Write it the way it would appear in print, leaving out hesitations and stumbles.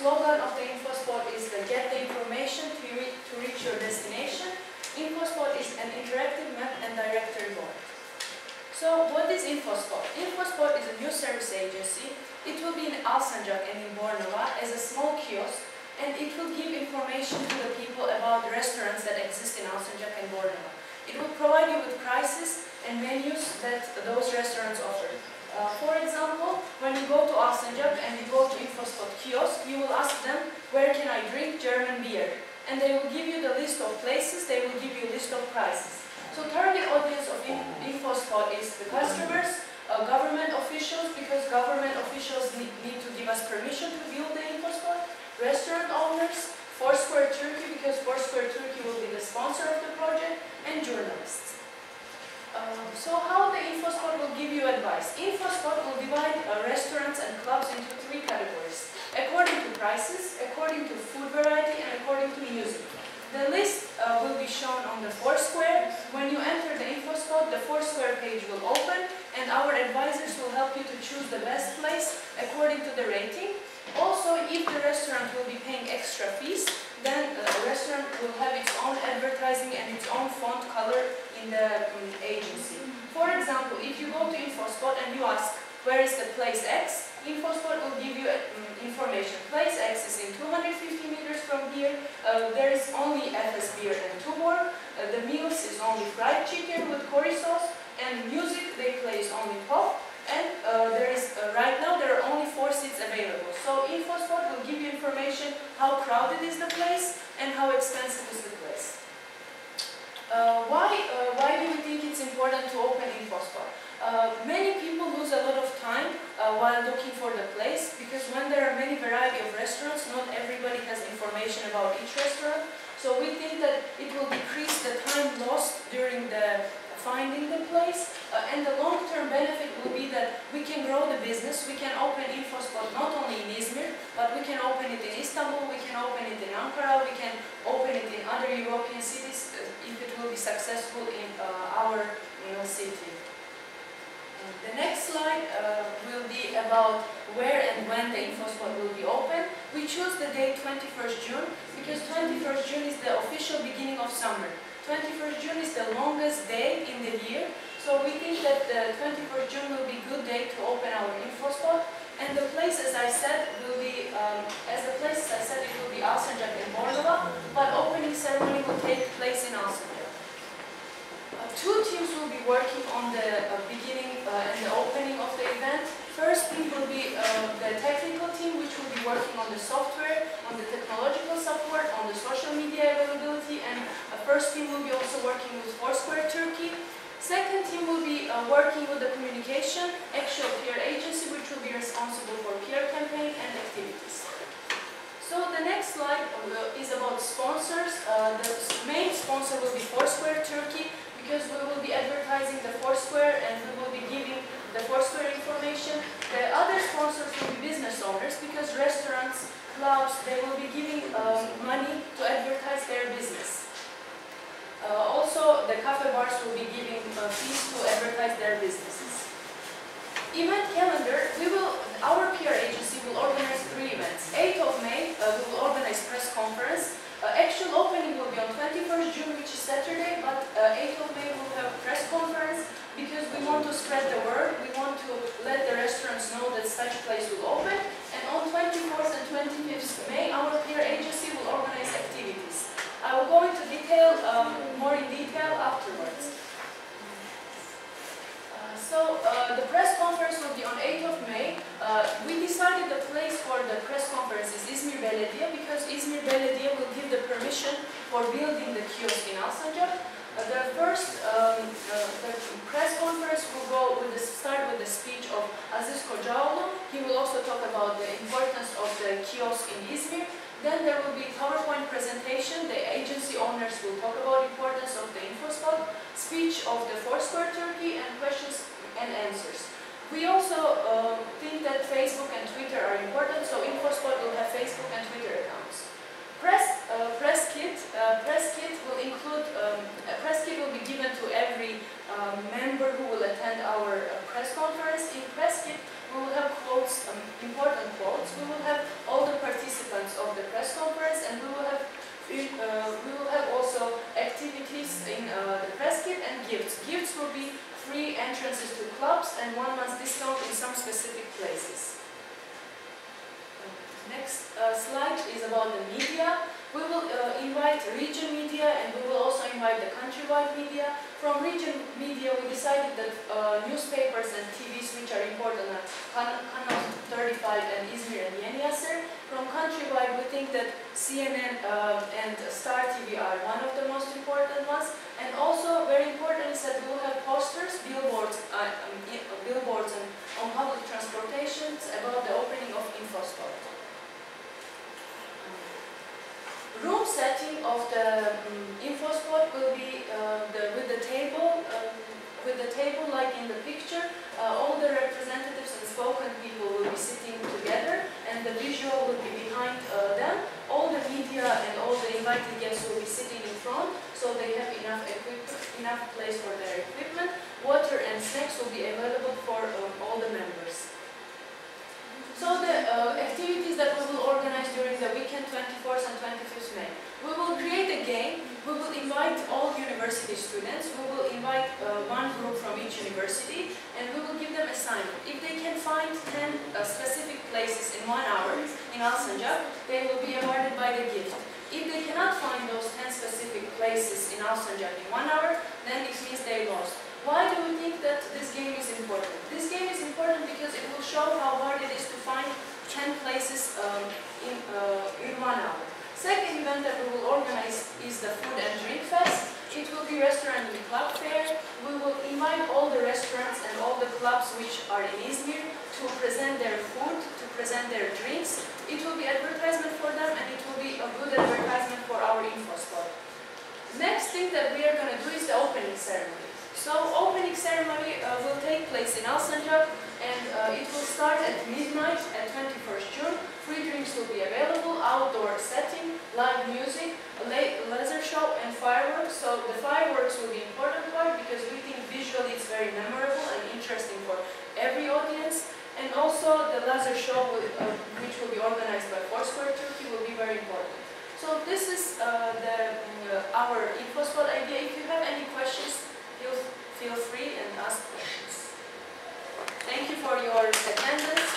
slogan of the InfoSpot is the get the information to reach your destination. InfoSpot is an interactive map and directory board. So what is InfoSpot? InfoSpot is a new service agency. It will be in Alsancak and in Bornova as a small kiosk, and it will give information to the people about the restaurants that exist in Alsancak and Bornova. It will provide you with prices and menus that those restaurants offer. For example, when you go to Alsancak and you go to InfoSpot kiosk, you will ask them, where can I drink German beer? And they will give you the list of places, they will give you a list of prices. So target audience of InfoSpot is the customers, government officials, because government officials need to give us permission to build the InfoSpot, restaurant owners, Foursquare Turkey, because Foursquare Turkey will be the sponsor of the project, and journalists. So how the InfoSpot will give you advice? InfoSpot will divide restaurants and clubs into 3 categories, according to prices, according to food variety, and according to music. The list will be shown on the Foursquare. When you enter the InfoSpot, the Foursquare page will open, and our advisors will help you to choose the best place according to the rating. Also, if the restaurant will be paying extra fees, then the restaurant will have its own advertising and its own font color in the agency. For example, if you go to InfoSpot and you ask, where is the place X? InfoSpot will give you information. Place X is in 250 meters from here. There is only FS beer and Tuborg. The meals is only fried chicken with curry sauce. And music they play is only pop. And right now there are only 4 seats available. So InfoSpot will give you information how crowded is the place and how expensive is the place. Why do you think it's important to open InfoSpot? Many people lose a lot of time while looking for the place, because when there are many variety of restaurants, not everybody has information about each restaurant. So we think that it will decrease the time lost during the finding the place, and the long-term benefit will be that we can grow the business. We can open InfoSpot not only in Izmir, but we can open it in Istanbul, we can open it in Ankara, we can open it in other European cities if it will be successful in our city. The next slide will be about where and when the InfoSpot will be open. We choose the date 21st June because 21st June is the official beginning of summer. 21st June is the longest day in the year, so we think that the 21st June will be a good day to open our InfoSpot. And the place, as I said, will be, it will be Alsancak and Bornova, but opening ceremony will take place in Alsancak. 2 teams will be working on the beginning and the opening of the event. First team will be the technical team, which will be working on the software, on the technological support, on the social media availability, and first team will be also working with Foursquare Turkey. Second team will be working with the communication, actual PR agency, which will be responsible for PR campaign and activities. So the next slide is about sponsors. The main sponsor will be Foursquare Turkey, because we will be advertising the Foursquare and we will be giving the Foursquare information. The other sponsors will be business owners, because restaurants, clubs, they will be giving money to advertise their business. Also, the cafe bars will be giving fees to advertise their businesses. Event calendar, our PR agency will organize 3 events. 8th of May, we will organize press conference. Actual opening will be on 21st June, which is Saturday, but 8th of May we'll have a press conference because we want to spread the word. We want to let the restaurants know that such place will open. And on 24th and 25th May, our PR agency will organize activities. I will go into detail, more in detail afterwards. The press conference will be on 8th of May. We decided the place for the press conference is Izmir Belediye, because Izmir Belediye will give the permission for building the kiosk in Alsancak. The first the press conference will start with the speech of Aziz Kocaoğlu. He will also talk about the importance of the kiosk in Izmir. Then there will be PowerPoint presentation. The agency owners will talk about importance of the InfoSpot, speech of the Foursquare Turkey, and questions and answers. We also think that Facebook and Twitter are important, so InfoSpot will have Facebook and Twitter accounts. Press kit will include a press kit will be given to every member who will attend our press conference. In press kit, we will have quotes, important quotes. We will have all the participants entrances to clubs, and 1 month discount in some specific places. Next slide is about the media. We will invite region media, and we will also invite the countrywide media. From region media, we decided that newspapers and TVs, which are important, are Kanal 35 and Izmir and Yeni Yasser. From countrywide, we think that CNN and Star TV are one of the most important ones. And also, very important is that we will have posters, billboards and on public transportations about the opening of InfoSpot. Room setting of the InfoSpot will be with the table like in the picture. All the representatives and spoken people will be sitting together, and the visual will be behind them. All the media and all the invited guests will be sitting in front, so they have enough place for their equipment. Water and snacks will be available for all the members. So the activities that we will organize during the weekend, 24th and 25th May. We will create a game. We will invite all university students. We will invite one group from each university, and we will give them assignment. If they can find 10 specific places in 1 hour in Alsancak, they will be awarded by the gift. If they cannot find those 10 specific places in Alsancak in 1 hour, then it means they lost. Why do we think that this game is important? This game is important because it will show how hard it is to find 10 places in 1 hour. Second event that we will organize is the Food and Drink Fest. It will be restaurant and club fair. We will invite all the restaurants and all the clubs which are in Izmir to present their food, to present their drinks. It will be advertisement for them, and it will be a good advertisement for our InfoSpot. Next thing that we are going to do is the opening ceremony. So opening ceremony will take place in Alsancak, and it will start at midnight at 21st June. Free drinks will be available, outdoor setting, live music, a laser show, and fireworks. So the fireworks will be an important part because we think visually it's very memorable and interesting for every audience. And also the laser show, which will be organized by Foursquare Turkey, will be very important. So this is our InfoSpot idea. If you have any questions, feel free and ask questions. Thank you for your attendance.